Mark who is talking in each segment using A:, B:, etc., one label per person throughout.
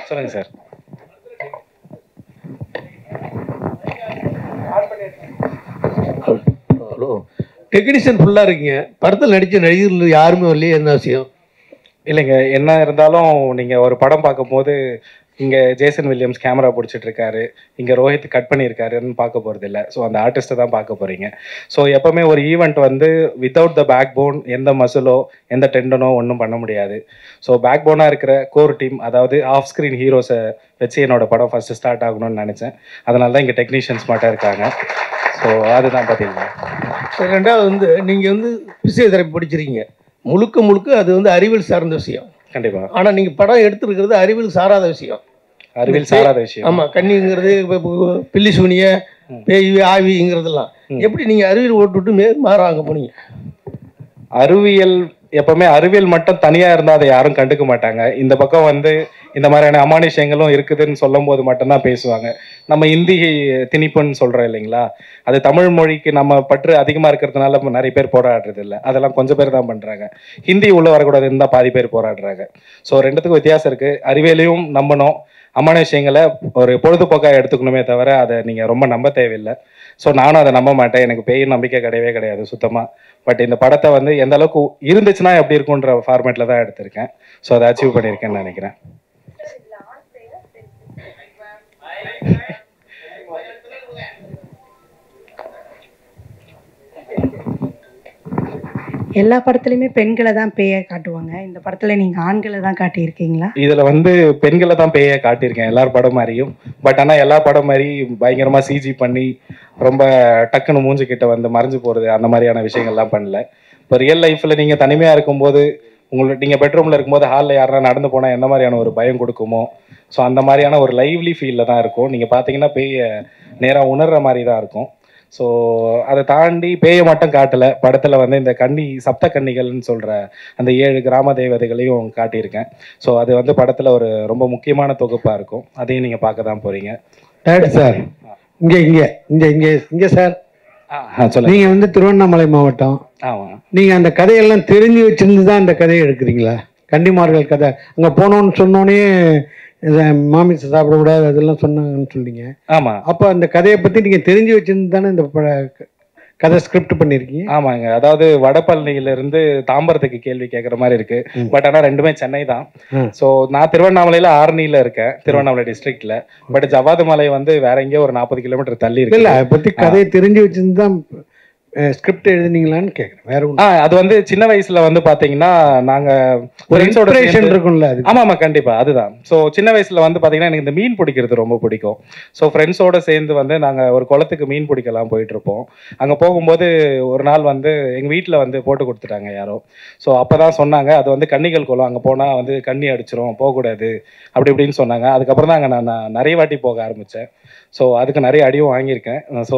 A: சொல்லுங்க sir.
B: Hello, technician ஃபுல்லாக இருக்கீங்க, படத்தில் நடித்த நடிகர்கள் யாருமே வரலையே, என்ன விஷயம்?
A: இல்லைங்க, என்ன இருந்தாலும் நீங்கள் ஒரு படம் பார்க்கும்போது இங்கே ஜேசன் வில்லியம்ஸ் கேமரா பிடிச்சிட்டு இருக்காரு, இங்கே ரோஹித் கட் பண்ணியிருக்காருன்னு பார்க்க போகிறது இல்லை. ஸோ அந்த ஆர்டிஸ்ட்டை தான் பார்க்க போகிறீங்க. ஸோ எப்போவுமே ஒரு ஈவெண்ட் வந்து வித்தவுட் த பேக் போன், எந்த மசிலோ எந்த டெண்டனோ ஒன்றும் பண்ண முடியாது. ஸோ பேக் போனாக இருக்கிற கோர் டீம், அதாவது ஆஃப் ஸ்க்ரீன் ஹீரோஸை வச்சு என்னோட படம் ஃபஸ்ட்டு ஸ்டார்ட் ஆகணும்னு நினச்சேன். அதனால தான் இங்கே டெக்னீஷியன்ஸ் மட்டும் இருக்காங்க. ஸோ அதுதான் பார்த்தீங்கன்னா.
B: ரெண்டாவது வந்து நீங்கள் வந்து பிசியோதெரப்பி படிச்சிருக்கீங்க, முழுக்க முழுக்க அது வந்து அறிவியல் சார்ந்த விஷயம்.
A: கண்டிப்பாக.
B: ஆனால் நீங்கள் படம் எடுத்துருக்கிறது அறிவியல் சாராத விஷயம்.
A: அறிவியல் சாராத விஷயம்.
B: ஆமாம், கன்னிங்கிறது பில்லி சூனிய பேய் ஆவிங்கிறதெல்லாம் எப்படி நீங்கள் அறிவியல் ஓட்டுவிட்டு மாறாங்க போனீங்க?
A: அறிவியல் எப்பவுமே அறிவியல் மட்டும் தனியாக இருந்தால் அதை யாரும் கண்டுக்க மாட்டாங்க. இந்த பக்கம் வந்து இந்த மாதிரியான அமானுஷங்களும் இருக்குதுன்னு சொல்லும் போது மட்டும்தான் பேசுவாங்க. நம்ம இந்தி திணிப்புன்னு சொல்கிறோம் இல்லைங்களா, அது தமிழ் மொழிக்கு நம்ம பற்று அதிகமாக இருக்கிறதுனால நிறைய பேர் போராடுறது இல்லை. அதெல்லாம் கொஞ்சம் பேர் தான் பண்ணுறாங்க. ஹிந்தி உள்ளே வரக்கூடாதுன்னு தான் பாதி பேர் போராடுறாங்க. ஸோ ரெண்டுத்துக்கும் வித்தியாசம் இருக்குது. அறிவியலையும் நம்பணும், அமானுஷங்களை ஒரு பொழுதுபோக்காக எடுத்துக்கணுமே தவிர அதை நீங்கள் ரொம்ப நம்ப தேவையில்லை. ஸோ நானும் அதை நம்ப மாட்டேன், எனக்கு பேய் நம்பிக்கை கிடையவே கிடையாது சுத்தமாக. பட் இந்த படத்தை வந்து எந்த அளவுக்கு இருந்துச்சுன்னா எப்படி இருக்குன்ற ஃபார்மேட்டில் தான் எடுத்திருக்கேன். ஸோ அதை அச்சீவ் பண்ணியிருக்கேன்னு நினைக்கிறேன்.
C: எல்லா படத்துலையுமே பெண்களை தான் பேயை காட்டுவாங்க, இந்த படத்துல நீங்க ஆண்களை தான் காட்டியிருக்கீங்களா?
A: இதுல வந்து பெண்களை தான் பேயை காட்டியிருக்கேன் எல்லார் படம் மாதிரியும். பட் ஆனால் எல்லா படம் மாதிரி பயங்கரமா சிஜி பண்ணி ரொம்ப டக்குன்னு மூஞ்சி கிட்ட வந்து மறைஞ்சு போறது அந்த மாதிரியான விஷயங்கள்லாம் பண்ணல. இப்போ ரியல் லைஃப்ல நீங்க தனிமையா இருக்கும்போது, உங்களுக்கு நீங்கள் பெட்ரூமில் இருக்கும்போது ஹாலில் யாருன்னா நடந்து போனால் எந்த மாதிரியான ஒரு பயம் கொடுக்குமோ, ஸோ அந்த மாதிரியான ஒரு லைவ்லி ஃபீலில் தான் இருக்கும். நீங்கள் பார்த்தீங்கன்னா பேயை நேராக உணர்கிற மாதிரி தான் இருக்கும். ஸோ அதை தாண்டி பேயை மட்டும் காட்டலை, படத்தில் வந்து இந்த சப்த கன்னிகள்னு சொல்கிற அந்த 7 கிராம தேவதைகளையும் காட்டியிருக்கேன். ஸோ அது வந்து படத்தில் ஒரு ரொம்ப முக்கியமான தொகுப்பாக இருக்கும். அதையும் நீங்கள் பார்க்க தான் போகிறீங்க.
D: சார் இங்கே இங்கே இங்கே இங்கே இங்கே சார், நீங்க வந்து திருவண்ணாமலை மாவட்டம்.
A: ஆமாம்.
D: நீங்க அந்த கதையெல்லாம் தெரிஞ்சு வச்சிருந்து தான் அந்த கதையை எடுக்கிறீங்களா? கன்னிமார்கள் கதை அங்கே போனோன்னு சொன்னோன்னே மாமிசை சாப்பிடக்கூடாது அதெல்லாம் சொன்னாங்கன்னு சொல்லிங்க.
A: ஆமாம்.
D: அப்போ அந்த கதையை பற்றி நீங்கள் தெரிஞ்சு வச்சிருந்து தானே இந்த கதை ஸ்கிரிப்ட் பண்ணியிருக்கீங்க?
A: ஆமாங்க, அதாவது வடபழனியிலிருந்து தாம்பரத்துக்கு கேள்வி கேட்குற மாதிரி இருக்கு. பட் ஆனால் ரெண்டுமே சென்னை தான். ஸோ நான் திருவண்ணாமலையில் ஆரணியில் இருக்கேன், திருவண்ணாமலை டிஸ்ட்ரிக்ட்ல. பட் ஜவ்வாது மலை வந்து வேற எங்கேயோ ஒரு 40 கிலோமீட்டர் தள்ளி இருக்கு.
D: இல்லை, அதை பற்றி கதையை தெரிஞ்சு வச்சிருந்து தான் ஸ்கிரிப்ட் எழுதுனீங்களான்னு கேட்குறேன், வேற ஒன்றும்.
A: அது வந்து சின்ன வயசுல வந்து பாத்தீங்கன்னா நாங்க
D: ஒரு இன்ஸ்பிரேஷன் இருக்கும்ல அது.
A: ஆமா கண்டிப்பா, அதுதான். ஸோ சின்ன வயசுல வந்து பாத்தீங்கன்னா எனக்கு இந்த மீன் பிடிக்கிறது ரொம்ப பிடிக்கும். ஸோ ஃப்ரெண்ட்ஸோட சேர்ந்து வந்து நாங்க ஒரு குளத்துக்கு மீன் பிடிக்கலாம் போயிட்டு இருப்போம். அங்க போகும்போது ஒரு நாள் வந்து எங்க வீட்டுல வந்து போட்டு கொடுத்துட்டாங்க யாரோ. ஸோ அப்பதான் சொன்னாங்க அது வந்து கன்னிகள் குளம், அங்க போனா வந்து கண்ணி அடிச்சிரும், போகக்கூடாது அப்படி இப்படின்னு சொன்னாங்க. அதுக்கப்புறம் தான் அங்கே நான் நிறைய வாட்டி போக ஆரம்பித்தேன். ஸோ அதுக்கு நிறைய அடியும் வாங்கியிருக்கேன். ஸோ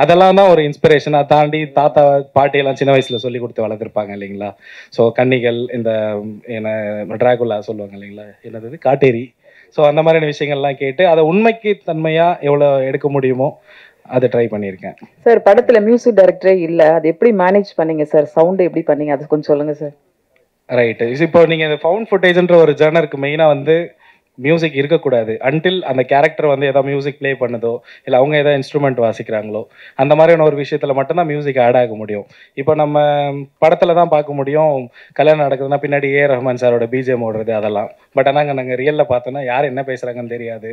A: அதெல்லாம் தான் ஒரு இன்ஸ்பிரேஷன். அதை தாண்டி தாத்தா பாட்டியெல்லாம் சின்ன வயசில் சொல்லி கொடுத்து வளர்த்துருப்பாங்க இல்லைங்களா. ஸோ கன்னிகள், இந்த என்ன டிராகுலா சொல்லுவாங்க இல்லைங்களா, என்னது காட்டேரி. ஸோ அந்த மாதிரியான விஷயங்கள்லாம் கேட்டு அதை உண்மைக்கு தன்மையாக எவ்வளோ எடுக்க முடியுமோ அதை ட்ரை பண்ணியிருக்கேன்.
E: சார் படத்தில் மியூசிக் டைரக்டரே இல்லை, அது எப்படி மேனேஜ் பண்ணீங்க சார்? சவுண்டு எப்படி பண்ணீங்க, அது கொஞ்சம் சொல்லுங்கள் சார்.
A: ரைட்டு. இப்போ நீங்கள் இந்த ஃபவுண்ட் ஃபுட்டேஜ்ன்ற ஒரு ஜர்னருக்கு மெயினாக வந்து மியூசிக் இருக்கக்கூடாது அன்டில் அந்த கேரக்டர் வந்து ஏதாவது மியூசிக் ப்ளே பண்ணுதோ இல்லை அவங்க ஏதாவது இன்ஸ்ட்ருமெண்ட் வாசிக்கிறாங்களோ அந்த மாதிரியான ஒரு விஷயத்தில் மட்டும்தான் மியூசிக் ஆட் ஆக முடியும். இப்போ நம்ம படத்தில் தான் பார்க்க முடியும், கல்யாணம் நடக்குதுன்னா பின்னாடி ரஹ்மான் சாரோட பிஜிஎம் ஓடுறது அதெல்லாம். பட் ஆனால் நாங்கள் ரியலில் பார்த்தோன்னா யார் என்ன பேசுகிறாங்கன்னு தெரியாது.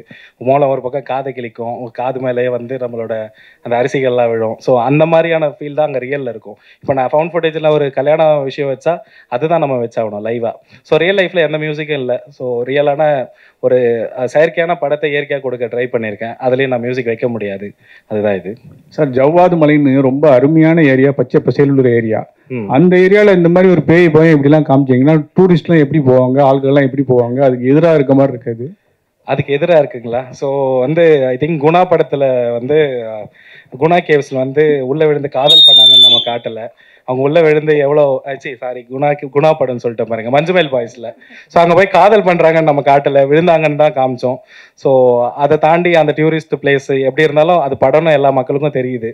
A: மூலம் ஒரு பக்கம் காது கிளிக்கும், காது மேலேயே வந்து நம்மளோட அந்த அரிசிகள்லாம் விழும். ஸோ அந்த மாதிரியான ஃபீல் தான் அங்கே ரியலில் இருக்கும். இப்போ நான் ஃபவுண்ட் ஃபுட்டேஜில் ஒரு கல்யாண விஷயம் வச்சா அதுதான் நம்ம வச்சாகணும் லைவாக. ஸோ ரியல் லைஃப்பில் எந்த மியூசிக்கும் இல்லை. ஸோ ரியலான ஒரு செயற்கையான படத்தை இயற்கையாக கொடுக்க ட்ரை பண்ணியிருக்கேன். அதுலேயும் நான் மியூசிக் வைக்க முடியாது, அதுதான் இது.
F: சார் ஜவ்வாது மலைன்னு ரொம்ப அருமையான ஏரியா, பச்சை பசேலுள்ள ஏரியா. அந்த ஏரியாவில் இந்த மாதிரி ஒரு பேய் பயம் இப்படிலாம் காமிச்சிங்கன்னா டூரிஸ்ட்லாம் எப்படி போவாங்க, ஆள்கள்லாம் எப்படி போவாங்க? அதுக்கு எதிராக இருக்க மாதிரி இருக்காது?
A: அதுக்கு எதிராக இருக்குங்களா? ஸோ வந்து ஐ திங்க் குணா படத்தில் வந்து குணா கேவ்ஸில் வந்து உள்ளே விழுந்து காதல் பண்ணாங்கன்னு நம்ம காட்டலை. அவங்க உள்ளே விழுந்து எவ்வளோ குணா படம்னு சொல்லிட்டு பாருங்க, மஞ்சுமேல் பாய்ஸில். ஸோ அங்கே போய் காதல் பண்ணுறாங்கன்னு நம்ம காட்டலை, விழுந்தாங்கன்னு தான் காமிச்சோம். ஸோ அதை தாண்டி அந்த டூரிஸ்ட் பிளேஸ் எப்படி இருந்தாலும் அது படம்னு எல்லா மக்களுக்கும் தெரியுது.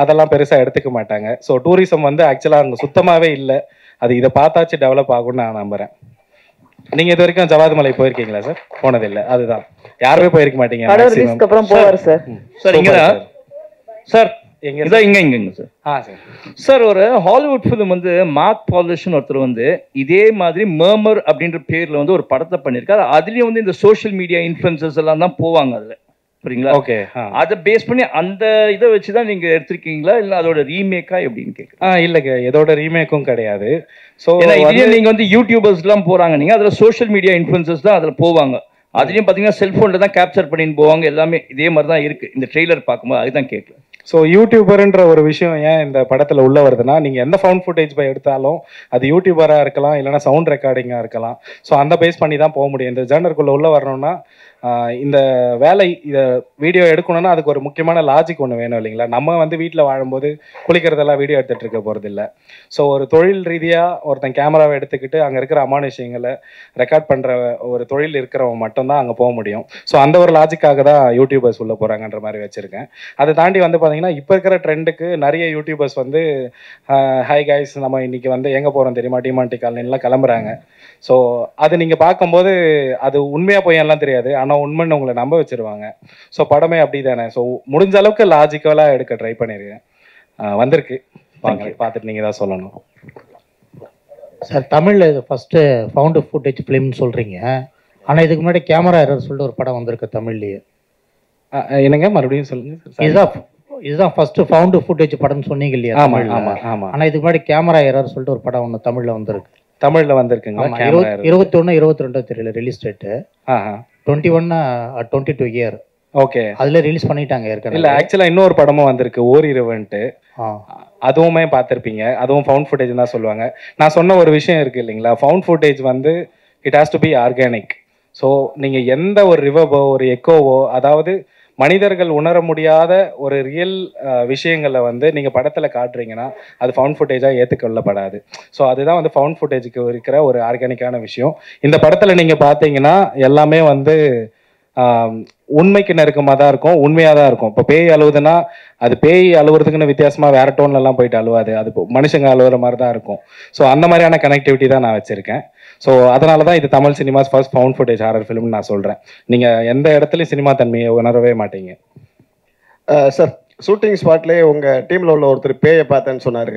A: அதெல்லாம் பெருசாக எடுத்துக்க மாட்டாங்க. ஸோ டூரிசம் வந்து ஆக்சுவலாக அங்கே சுத்தமாகவே இல்லை. அது இதை பார்த்தாச்சு டெவலப் ஆகும்னு நான் நம்புகிறேன். நீங்க இது வரைக்கும் ஜவாத் மலை போயிருக்கீங்களா சார்? போனதில்லை, அதுதான். யாருமே போயிருக்க மாட்டீங்க
E: படம்
A: maximum.
E: ரிலீஸ்க்கு அப்புறம் போவார் சார்.
G: சார் இங்க சார்
A: எங்க
G: இதான் இங்க சார்.
A: சார்
G: சார் ஒரு ஹாலிவுட் ஃபிலிம் வந்து மார்க் பாலிஷ்னு ஒருத்தர் வந்து இதே மாதிரி மர்மர் அப்படின்ற பேர்ல வந்து ஒரு படத்தை பண்ணியிருக்காரு. அதுலயும் வந்து இந்த சோஷியல் மீடியா இன்ஃபுளுசர்ஸ் எல்லாம் தான் போவாங்க அதுல, புரியுங்களா?
A: ஓகே.
G: அதை பேஸ் பண்ணி அந்த இதை வச்சுதான் நீங்க எடுத்திருக்கீங்களா இல்ல அதோட ரீமேக்கா எப்படின்னு கேட்க?
A: இல்லைங்க, எதோட ரீமேக்கும் கிடையாது. ஸோ
G: ஏன்னா இதுலயும் நீங்க வந்து யூடியூபர்ஸ் எல்லாம் போறாங்க, நீங்க அதுல சோஷியல் மீடியா இன்ஃபுளுசர்ஸ் தான் அதுல போவாங்க. அதுலயும் பாத்தீங்கன்னா செல்போன்ல தான் கேப்சர் பண்ணின்னு போவாங்க. எல்லாமே இதே மாதிரி தான் இருக்கு இந்த ட்ரெய்லர் பார்க்கும்போது, அதுதான் கேட்கல.
A: ஸோ யூடியூபர்ன்ற ஒரு விஷயம் ஏன் இந்த படத்தில் உள்ள வருதுன்னா, நீங்கள் எந்த ஃபவுண்ட் ஃபுட்டேஜ் போய் எடுத்தாலும் அது யூடியூபராக இருக்கலாம், இல்லைனா சவுண்ட் ரெக்கார்டிங்காக இருக்கலாம். ஸோ அந்த பேஸ் பண்ணி தான் போக முடியும். இந்த ஜேர்னருக்குள்ளே உள்ள வரணும்னா இந்த வேலை இதை வீடியோ எடுக்கணும்னா அதுக்கு ஒரு முக்கியமான லாஜிக் ஒன்று வேணும் இல்லைங்களா? நம்ம வந்து வீட்டில் வாழும்போது குளிக்கிறதெல்லாம் வீடியோ எடுத்துகிட்டு இருக்க போகிறது இல்லை. ஸோ ஒரு தொழில் ரீதியாக ஒருத்தன் கேமராவை எடுத்துக்கிட்டு அங்கே இருக்கிற அமானுஷயங்களை ரெக்கார்ட் பண்ணுற ஒரு தொழில் இருக்கிறவங்க மட்டும்தான் அங்கே போக முடியும். ஸோ அந்த ஒரு லாஜிக்காக தான் யூடியூபர்ஸ் உள்ளே போகிறாங்கன்ற மாதிரி வச்சுருக்கேன். அதை தாண்டி வந்து பார்த்தீங்கன்னா இப்போ இருக்கிற ட்ரெண்டுக்கு நிறைய யூடியூபர்ஸ் வந்து ஹாய் கைஸ் நம்ம இன்னைக்கு வந்து எங்கே போகிறோம் தெரியுமா, டிமாண்டி காலனிலாம் கிளம்புறாங்க. ஸோ அது நீங்கள் பார்க்கும்போது அது உண்மையாக போயெல்லாம் தெரியாது, ஆனால் உண்மைன்னு உங்களை நம்ப வச்சுருவாங்க. ஸோ படமே அப்படி தானே. ஸோ முடிஞ்ச அளவுக்கு லாஜிக்கலாக எடுக்க ட்ரை பண்ணியிருக்கேன். வந்திருக்கு, பார்த்துட்டு நீங்கள் தான் சொல்லணும்.
H: சார் தமிழில் இது ஃபஸ்ட்டு ஃபவுண்ட் ஃபுட்டேஜ் ஃபிலிம்னு சொல்கிறீங்க, ஆனால் இதுக்கு முன்னாடி கேமரா எரர் சொல்லிட்டு ஒரு படம் வந்திருக்கு தமிழ்லேயே.
A: என்னங்க மறுபடியும் சொல்லுங்கள்.
H: இதுதான் ஃபர்ஸ்ட் ஃபவுண்ட் ஃபுட்டேஜ் படம்னு சொன்னீங்க இல்லையா?
A: ஆமாம் ஆமாம் ஆமாம்.
H: ஆனால் இதுக்கு முன்னாடி கேமரா எரர் சொல்லிட்டு ஒரு படம் ஒன்று தமிழில் வந்திருக்கு.
A: தமிழில் வந்திருக்குங்களா?
H: 21 22 தெரியல ரிலீஸ் டேட்டு. 21 22 இயர்.
A: ஓகே,
H: அதில் ரிலீஸ் பண்ணிட்டாங்க ஏற்கனவே.
A: இல்லை ஆக்சுவலாக இன்னொரு படமும் வந்திருக்கு, ஓரிரவன்ட்டு. அதுவுமே பார்த்துருப்பீங்க, அதுவும் ஃபவுண்ட் ஃபுட்டேஜ் தான் சொல்லுவாங்க. நான் சொன்ன ஒரு விஷயம் இருக்குது இல்லைங்களா, ஃபவுண்ட் ஃபுட்டேஜ் வந்து it has to be organic. So நீங்கள் எந்த ஒரு ரிவர்வோ ஒரு எக்கோவோ, அதாவது மனிதர்கள் உணர முடியாத ஒரு ரியல் விஷயங்களை வந்து நீங்கள் படத்தில் காட்டுறீங்கன்னா அது ஃபவுண்ட் ஃபுட்டேஜாக ஏற்றுக்கொள்ளப்படாது. ஸோ அதுதான் வந்து ஃபவுண்ட் ஃபுட்டேஜுக்கு இருக்கிற ஒரு ஆர்கானிக்கான விஷயம். இந்த படத்தில் நீங்கள் பார்த்தீங்கன்னா எல்லாமே வந்து உண்மைக்கு நெருக்கமாக தான் இருக்கும், உண்மையாக தான் இருக்கும். இப்போ பேய் அழுவுதுன்னா அது பேய் அழுவுறதுக்குன்னு வித்தியாசமாக வேற டோன்லலாம் போயிட்டு அழுவாது, அது மனுஷங்க அழுவுற மாதிரி தான் இருக்கும். ஸோ அந்த மாதிரியான கனெக்டிவிட்டி தான் நான் வச்சுருக்கேன். ஸோ அதனால தான் இது Tamil cinema's first found footage horror ஃபிலிம்னு நான் சொல்கிறேன். நீங்கள் எந்த இடத்துலையும் சினிமா தன்மையை உணரவே மாட்டீங்க.
I: சார் ஷூட்டிங் ஸ்பாட்லேயே உங்கள் டீமில் உள்ள ஒருத்தர் பேயை பார்த்தேன்னு சொன்னார்.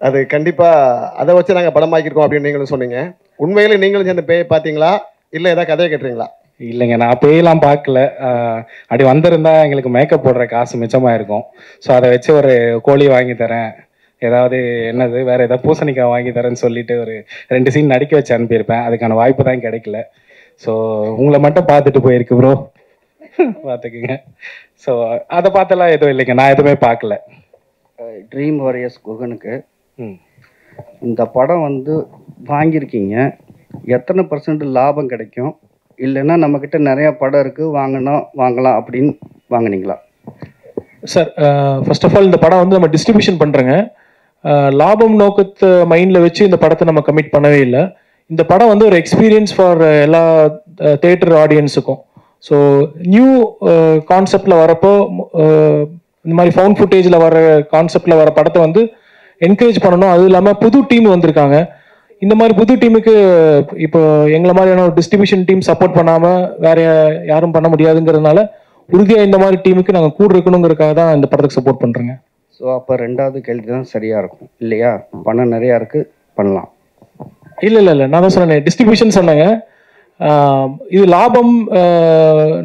I: அது கண்டிப்பாக அதை வச்சு நாங்கள் படமாக்கியிருக்கோம் அப்படின்னு நீங்களும் சொன்னீங்க. உண்மையிலே நீங்களும் சேர்ந்து பேயை பார்த்தீங்களா இல்லை ஏதாவது கதையை கேட்டுறீங்களா?
A: இல்லைங்க, நான் பேயெல்லாம் பார்க்கல. அப்படி வந்திருந்தா எங்களுக்கு மேக்கப் போடுற காசு மிச்சமாக இருக்கும். ஸோ அதை வச்சு ஒரு கோழி வாங்கி தரேன், ஏதாவது என்னது வேறு ஏதாவது பூசணிக்காய் வாங்கி தரேன்னு சொல்லிட்டு ஒரு 2 சீன் நடிக்க வச்சு அனுப்பியிருப்பேன். அதுக்கான வாய்ப்பு தான் கிடைக்கல. ஸோ உங்களை மட்டும் பார்த்துட்டு போயிருக்கு ப்ரோ, பார்த்துக்குங்க. ஸோ அதை பார்த்தெல்லாம் எதுவும் இல்லைங்க, நான் எதுவுமே பார்க்கல.
J: ட்ரீம் வாரியர்ஸ் குகனுக்கு இந்த படம் வந்து வாங்கியிருக்கீங்க, எத்தனை % லாபம் கிடைக்கும்? இல்லைன்னா நம்மக்கிட்ட நிறையா படம் இருக்குது வாங்கலாம் அப்படின்னு வாங்கினீங்களா?
K: சார் ஃபர்ஸ்ட் ஆஃப் ஆல் இந்த படம் வந்து நம்ம டிஸ்ட்ரிபியூஷன் பண்ணுறோங்க. லாபம் நோக்கத்தை மைண்டில் வச்சு இந்த படத்தை நம்ம கமிட் பண்ணவே இல்லை. இந்த படம் வந்து ஒரு எக்ஸ்பீரியன்ஸ் ஃபார் எல்லா தேட்டர் ஆடியன்ஸுக்கும். ஸோ நியூ கான்செப்டில் வரப்போ இந்த மாதிரி ஃபவுண்ட் ஃபுட்டேஜில் வர கான்செப்டில் வர படத்தை வந்து என்கரேஜ் பண்ணணும். அதுவும் இல்லாமல் புது டீம் வந்திருக்காங்க. இந்த மாதிரி புது டீமுக்கு இப்போ எங்களை மாதிரியான ஒரு டிஸ்ட்ரிபியூஷன் டீம் சப்போர்ட் பண்ணாமல் வேற யாரும் பண்ண முடியாதுங்கிறதுனால உறுதியாக இந்த மாதிரி டீமுக்கு நாங்கள் கூட இருக்கணுங்கிறதுக்காக தான் இந்த படத்துக்கு சப்போர்ட் பண்ணுறோங்க.
J: ஸோ அப்போ 2வது கேள்வி தான் சரியாக இருக்கும் இல்லையா? பணம் நிறையா இருக்குது, பண்ணலாம்.
K: இல்லை நான் தான் சொன்னேன், டிஸ்ட்ரிபியூஷன் சொன்னேங்க. இது லாபம்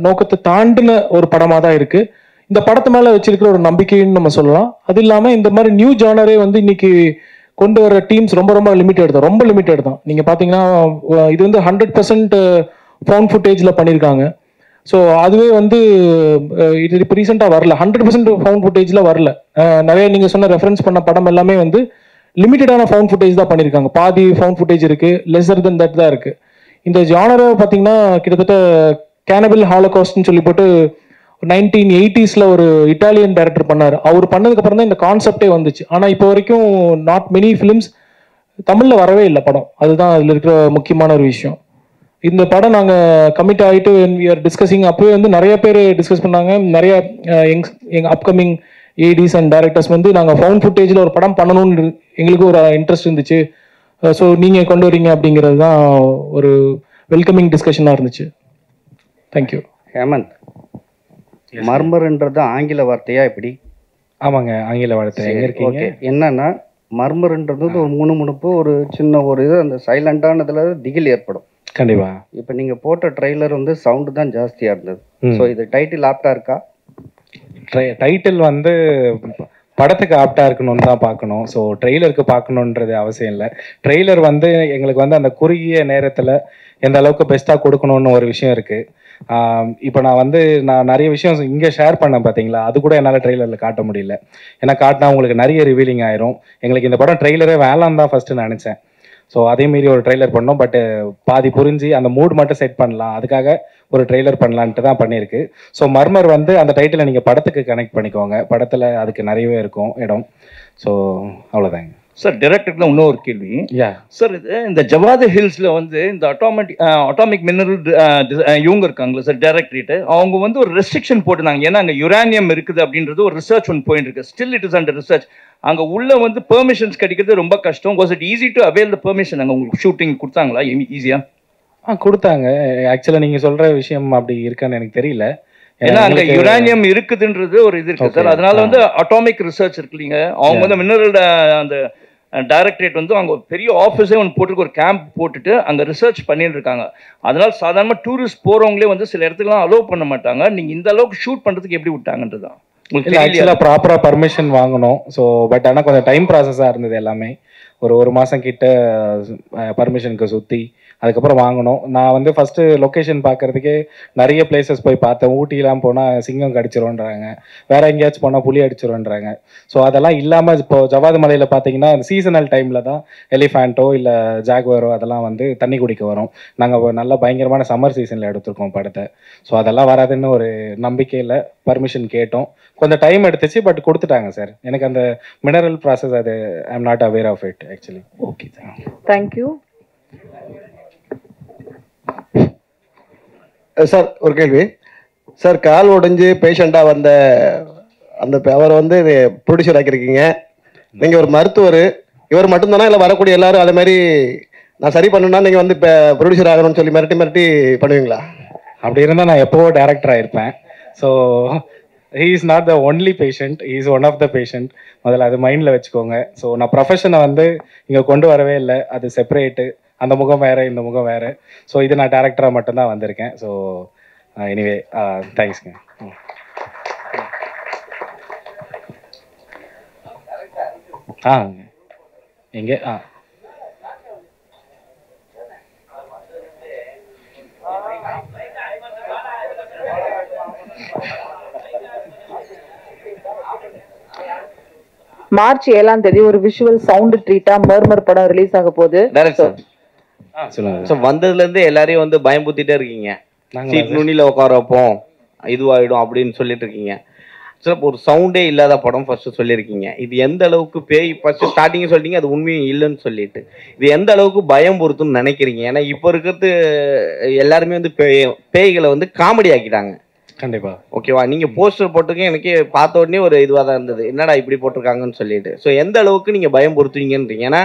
K: நோக்கத்தை தாண்டின ஒரு படமாக தான் இருக்குது. இந்த படத்து மேலே வச்சிருக்கிற ஒரு நம்பிக்கைன்னு நம்ம சொல்லலாம். அது இல்லாமல் இந்த மாதிரி நியூ ஜானரே வந்து இன்னைக்கு கொண்டு வர டீம்ஸ் ரொம்ப லிமிட்டட் தான். நீங்கள் பார்த்தீங்கன்னா இது வந்து 100% ஃபவுண்ட் ஃபுட்டேஜில் பண்ணியிருக்காங்க. ஸோ அதுவே வந்து இது இப்போ ரீசெண்டாக வரல, 100% ஃபவுண்ட் ஃபுட்டேஜில் வரல. நிறைய நீங்கள் சொன்ன ரெஃபரன்ஸ் பண்ண படம் எல்லாமே வந்து லிமிட்டடான ஃபவுண்ட் ஃபுட்டேஜ் தான் பண்ணியிருக்காங்க. பாதி ஃபவுண்ட் ஃபுட்டேஜ் இருக்குது, லெஸர் தென் தட் தான் இருக்குது. இந்த ஜானரை பார்த்தீங்கன்னா கிட்டத்தட்ட கேனபிள் ஹாலோகாஸ்ட்னு சொல்லி போட்டு 1980s ஒரு இட்டாலியன் டைரக்டர் பண்ணார். அவர் பண்ணதுக்கப்புறம் தான் இந்த கான்செப்டே வந்துச்சு. ஆனால் இப்போ வரைக்கும் நாட் மெனி ஃபிலிம்ஸ் தமிழில் வரவே இல்லை படம். அதுதான் அதில் இருக்கிற முக்கியமான ஒரு விஷயம். இந்த படம் நாங்கள் கமிட் ஆகிட்டு வி ஆர் டிஸ்கஸிங், அப்போவே வந்து நிறைய பேர் டிஸ்கஸ் பண்ணாங்க. நிறைய எங்கள் அப்கமிங் ஏடிஸ் அண்ட் டைரக்டர்ஸ் வந்து நாங்கள் ஃபவுண்ட் ஃபுட்டேஜில் ஒரு படம் பண்ணணும்னு எங்களுக்கு ஒரு இன்ட்ரெஸ்ட் இருந்துச்சு. ஸோ நீங்கள் கொண்டு வரீங்க அப்படிங்கிறது தான் ஒரு வெல்கமிங் டிஸ்கஷனாக இருந்துச்சு. தேங்க்யூ.
J: ஹேமந்த், மர்மர்ன்றது ஆங்கில வார்த்தையா எப்படி?
A: ஆமாங்க, ஆங்கில வார்த்தை. எங்க இருக்கீங்க?
J: என்னன்னா மர்மர்ன்றது ஒரு முணுமுணுப்பு, ஒரு சின்ன ஒரு இது, அந்த சைலண்டானதுல திகில் ஏற்படும்.
A: கண்டிப்பா.
J: இப்போ நீங்க போட்ட ட்ரெய்லர் வந்து சவுண்டு தான் ஜாஸ்தியா இருந்தது. ஸோ இது டைட்டில் ஆப்டா இருக்கா?
A: டைட்டில் வந்து படத்துக்கு ஆப்டா இருக்கணும்னு தான் பார்க்கணும். ஸோ ட்ரெய்லருக்கு பார்க்கணுன்றது அவசியம் இல்லை. ட்ரெய்லர் வந்து எங்களுக்கு வந்து அந்த குறுகிய நேரத்தில் எந்த அளவுக்கு பெஸ்ட்டாக கொடுக்கணும்னு ஒரு விஷயம் இருக்குது. இப்போ நான் நிறைய விஷயம் இங்கே ஷேர் பண்ணேன் பார்த்தீங்களா, அது கூட என்னால் ட்ரெய்லரில் காட்ட முடியல. ஏன்னா காட்டினா உங்களுக்கு நிறைய ரிவீலிங் ஆயிரும். எங்களுக்கு இந்த படம் ட்ரெய்லரே வேளான்னு தான் ஃபஸ்ட்டு நினச்சேன். ஸோ அதேமாரி ஒரு ட்ரெய்லர் பண்ணோம். பட் பாதி புரிஞ்சு அந்த மூட் மட்டும் செட் பண்ணலாம், அதுக்காக ஒரு ட்ரெய்லர் பண்ணலான்ட்டு தான் பண்ணியிருக்கு. ஸோ மர்மர் வந்து அந்த டைட்டிலை நீங்கள் படத்துக்கு கனெக்ட் பண்ணிக்கோங்க. படத்தில் அதுக்கு நிறையவே இருக்கும் இடம். ஸோ அவ்வளோதாங்க
G: சார். டைரக்டர்ல இன்னொரு கேள்வி சார். இது இந்த ஜவாத் ஹில்ஸ்ல வந்து இந்த அட்டாமிக் மினரல் இவங்க இருக்காங்களா சார், டைரக்டரேட், அவங்க வந்து ஒரு ரெஸ்ட்ரிக்ஷன் போட்டுருந்தாங்க. ஏன்னா அங்கே யுரேனியம் இருக்குது அப்படின்றது ஒரு ரிசர்ச் ஒன்று போயிட்டு இருக்கு. Still it is under research. அங்கே உள்ள வந்து பெர்மிஷன்ஸ் கிடைக்கிறது ரொம்ப கஷ்டம். Was it easy to avail the permission? அங்கே உங்களுக்கு ஷூட்டிங் கொடுத்தாங்களா ஈஸியா?
A: கொடுத்தாங்க. ஆக்சுவலாக நீங்கள் சொல்கிற விஷயம் அப்படி இருக்கான்னு எனக்கு தெரியல.
G: ஏன்னா அங்க யுரேனியம் இருக்குதுன்றது ஒரு இது இருக்கு சார். அதனால வந்து அட்டாமிக் ரிசர்ச் இருக்கு இல்லைங்க, அவங்க வந்து மினரல் அந்த டைரக்டரேட் வந்து அவங்க பெரிய ஆஃபீஸே ஒன்று போட்டு ஒரு கேம்ப் போட்டுட்டு அங்கே ரிசர்ச் பண்ணிட்டு இருக்காங்க. அதனால சாதாரணமாக டூரிஸ்ட் போகிறவங்களே வந்து சில இடத்துக்குலாம் அலோவ் பண்ண மாட்டாங்க. நீங்கள் இந்த அளவுக்கு ஷூட் பண்ணுறதுக்கு எப்படி விட்டாங்கன்றதான் உங்களுக்கு
A: ஆக்சுவலாக ப்ராப்பராக பர்மிஷன் வாங்கணும். ஸோ பட் ஆனால் கொஞ்சம் டைம் ப்ராசஸாக இருந்தது. எல்லாமே ஒரு மாதம் கிட்ட பர்மிஷனுக்கு சுற்றி அதுக்கப்புறம் வாங்கணும். நான் வந்து ஃபஸ்ட்டு லொக்கேஷன் பார்க்குறதுக்கே நிறைய பிளேசஸ் போய் பார்த்தேன். ஊட்டிலாம் போனால் சிங்கம் கடிச்சிருவோன்றாங்க, வேறு எங்கேயாச்சும் போனால் புலி அடிச்சிருவோன்றாங்க. ஸோ அதெல்லாம் இல்லாமல் இப்போ ஜவாது மலையில் பார்த்தீங்கன்னா சீசனல் டைமில் தான் எலிஃபேண்ட்டோ இல்லை ஜாகுவரோ அதெல்லாம் வந்து தண்ணி குடிக்க வரும். நாங்கள் நல்ல பயங்கரமான சம்மர் சீசனில் எடுத்திருக்கோம் படத்தை. ஸோ அதெல்லாம் வராதுன்னு ஒரு நம்பிக்கையில் பர்மிஷன் கேட்டோம். கொஞ்சம் டைம் எடுத்துச்சு, பட் கொடுத்துட்டாங்க சார். எனக்கு அந்த மினரல் ப்ராசஸ் அது I am not aware of it actually. Okay sir,
E: thank you.
I: Sir ஒரு கேள்வி சார். கால் உடைஞ்சு பேஷண்ட்டாக வந்த அந்த அவரை வந்து ப்ரொடியூசர் ஆக்கியிருக்கீங்க. நீங்கள் ஒரு மருத்துவர், இவர் மட்டும்தானா இல்லை வரக்கூடிய எல்லாரும் அதே மாதிரி நான் சரி பண்ணணும்னா நீங்கள் வந்து இப்போ ப்ரொடியூசர் ஆகணும்னு சொல்லி மிரட்டி பண்ணுவீங்களா?
A: அப்படி இருந்தால் நான் எப்போவோ டேரக்டர் ஆகிருப்பேன். So he is not the only patient, he is one of the patient. முதல்ல அது மைண்டில் வச்சுக்கோங்க. ஸோ நான் ப்ரொஃபஷனை வந்து இங்கே கொண்டு வரவே இல்லை, அது செப்பரேட்டு. அந்த முகம் வேறு, இந்த முகம் வேறு. ஸோ இது நான் டேரக்டராக மட்டும்தான் வந்திருக்கேன். ஸோ எனிவே தேங்க்ஸ்ங்க. எங்கே
E: மார்ச் 7ஆம் தேதி ஒரு விஷுவல் சவுண்ட் ட்ரீட்டா மர்மர் படம் ரிலீஸ் ஆக போகுது.
A: சொல்லுங்க.
L: வந்ததுல இருந்து எல்லாரையும் வந்து பயம்புத்திட்டே இருக்கீங்க. சீட் நுனியில உட்கார வைப்போம், இதுவாயிடும் அப்படின்னு சொல்லிட்டு இருக்கீங்க. ஒரு சவுண்டே இல்லாத படம் ஃபர்ஸ்ட் சொல்லியிருக்கீங்க. இது எந்த அளவுக்கு பேய், ஃபர்ஸ்ட் ஸ்டார்டிங் சொல்லிட்டீங்க அது உண்மையும் இல்லைன்னு சொல்லிட்டு, இது எந்த அளவுக்கு பயம் பொறுத்துன்னு நினைக்கிறீங்க? ஏன்னா இப்போ இருக்கிறது எல்லாருமே வந்து பேய்களை வந்து காமெடி ஆக்கிட்டாங்க.
A: கண்டிப்பா.
L: ஓகேவா? நீங்க போஸ்டர் போட்டிருக்கீங்க, எனக்கு பார்த்த உடனே ஒரு இதுவாக தான் இருந்தது, என்னடா இப்படி போட்டிருக்காங்கன்னு சொல்லிட்டு. ஸோ எந்த அளவுக்கு நீங்க பயம் பொறுத்துவீங்கன்றீங்க? ஏன்னா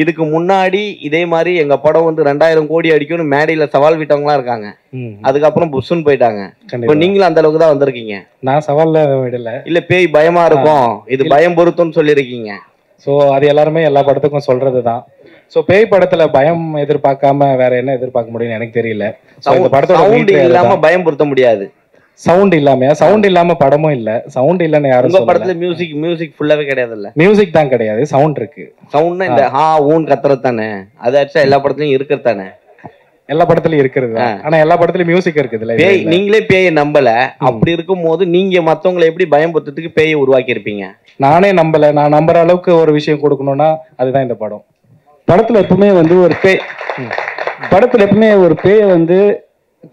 L: இதுக்கு முன்னாடி இதே மாதிரி எங்க படம் வந்து 2000 கோடி அடிக்கும்னு மேடையில சவால் விட்டவங்களாம் இருக்காங்க. அதுக்கப்புறம் புஷ்ன்னு போயிட்டாங்க. இப்போ நீங்களும் அந்த அளவுக்கு தான் வந்திருக்கீங்க.
A: நான் சவால்ல விடல.
L: இல்ல பேய் பயமா இருக்கும், இது பயம் பொறுத்துன்னு சொல்லியிருக்கீங்க.
A: ஸோ அது எல்லாருமே எல்லா படத்துக்கும் சொல்றது தான். ஸோ பேய் படத்துல பயம் எதிர்பார்க்காம வேற என்ன எதிர்பார்க்க முடியும்னு எனக்கு தெரியல.
L: சவுண்ட் இல்லாம பயம் பொருத்த முடியாது.
A: சவுண்ட் இல்லாம, சவுண்ட் இல்லாம படமும் இல்ல. சவுண்ட் இல்லன்னு யாரும்
L: உங்க படத்துல மியூசிக் ஃபுல்லாவே கிடையாது. இல்ல
A: மியூசிக் தான் கிடையாது, சவுண்ட் இருக்கு.
L: சவுண்ட்னா இந்த ஹா ஊன் கத்துறது தானே, அது ஆக்சுவலா எல்லா படத்துலயும் இருக்கிறது தானே.
A: எல்லா படத்துலயும் இருக்கிறது, ஆனா எல்லா படத்துலயும் மியூசிக் இருக்குதுல்ல.
L: பேய் நீங்களே பேயை நம்பல, அப்படி இருக்கும் போது நீங்க மத்தவங்களை எப்படி பயம் பொறுத்ததுக்கு பேயை உருவாக்கி இருப்பீங்க?
A: நானே நம்பல, நான் நம்புற அளவுக்கு ஒரு விஷயம் கொடுக்கணும்னா அதுதான் இந்த படம்.
J: படத்துல எப்பவுமே வந்து ஒரு படத்துல எப்பவுமே ஒரு பேயை வந்து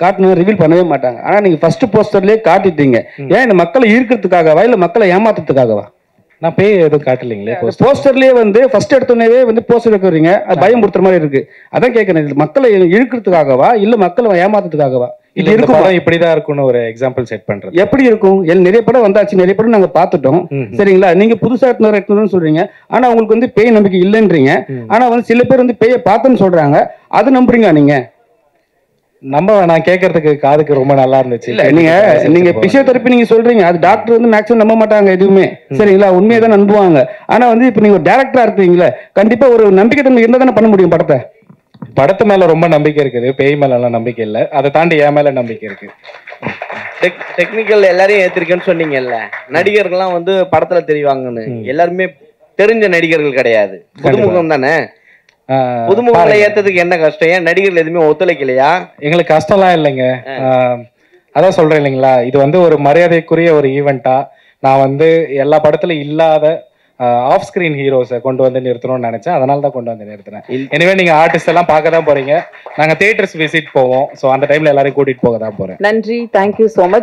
J: காட்டணும், ரிவீல் பண்ணவே மாட்டாங்க. ஆனா நீங்க ஃபர்ஸ்ட் போஸ்டர்லயே காட்டிட்டீங்க. ஏன் இந்த மக்களை ஈர்க்கிறதுக்காகவா இல்ல மக்களை ஏமாத்துறதுக்காகவா?
A: நான் பேய் எதுவும் காட்டலீங்களே.
J: போஸ்டர்லயே வந்து ஃபர்ஸ்ட் எடுத்தோடனே வந்து போஸ்டர் வைக்கிறீங்க, அது பயம்படுத்துற மாதிரி இருக்கு. அதான் கேட்கறேன், மக்களை இழுக்கிறதுக்காகவா இல்ல மக்களை ஏமாத்துறதுக்காகவா?
A: இது
J: இது இருக்கும்
A: படம் இப்படிதான் இருக்கும்னு ஒரு எக்ஸாம்பிள் செட் பண்றது.
J: எப்படி இருக்கும்? நிறைய படம் வந்தாச்சு, நிறைய படம் நாங்க பார்த்துட்டோம். சரிங்களா? நீங்க புதுசா எடுத்துன்னு சொல்றீங்க, ஆனா உங்களுக்கு வந்து பேய் நம்பிக்கை இல்லைன்றீங்க. ஆனா வந்து சில பேர் வந்து பேயை பார்த்தேன்னு சொல்றாங்க, அது நம்புறீங்க நீங்க?
A: நம்ம நான் கேட்கறதுக்கு காதுக்கு ரொம்ப நல்லா இருந்துச்சு.
J: இல்ல நீங்க பிசியோதெரப்பி நீங்க சொல்றீங்க, அது டாக்டர் வந்து மேக்ஸிமம் நம்ப மாட்டாங்க எதுவுமே. சரிங்களா? உண்மையை தான் நம்புவாங்க. ஆனா வந்து இப்ப நீங்க ஒரு டேரக்டரா இருக்கீங்களா, கண்டிப்பா ஒரு நம்பிக்கை தன்மை இருந்தா தானே பண்ண முடியும் படத்தை.
A: படத்து மேல ரொம்ப நம்பிக்கை இருக்குது, பேய் மேல எல்லாம் நம்பிக்கை இல்ல. அதை தாண்டி என் மேல நம்பிக்கை இருக்கு.
L: டெக்னிக்கல் எல்லாரையும் ஏத்திருக்கேன்னு சொன்னீங்கல்ல, நடிகர்கள்லாம் வந்து படத்துல தெரிவாங்கன்னு. எல்லாருமே தெரிஞ்ச நடிகர்கள் கிடையாது, புதுமுகம் தானே. புதுமுகங்களை ஏத்ததுக்கு என்ன கஷ்டம்? ஏன் நடிகர்கள் எதுவுமே ஒத்துழைக்கலையா?
A: எங்களுக்கு கஷ்டம்லாம் இல்லைங்க. அதான் சொல்றேன் இல்லைங்களா, இது வந்து ஒரு மரியாதைக்குரிய ஒரு ஈவெண்ட்டா நான் வந்து எல்லா படத்துல இல்லாத ஆஃப் ஸ்கிரீன் ஹீரோஸை கொண்டு வந்து நிறுத்தணும்னு நினைச்சேன். அதனால தான் கொண்டு வந்து நிறுத்தினேன். எனவே நீங்க ஆர்டிஸ்ட் எல்லாம் பார்க்க தான் போறீங்க. நாங்க தியேட்டர்ஸ் விசிட் போவோம். ஸோ அந்த டைம்ல எல்லாரையும் கூட்டிட்டு போக தான் போறேன்.
E: நன்றி, தேங்க்யூ ஸோ மச்.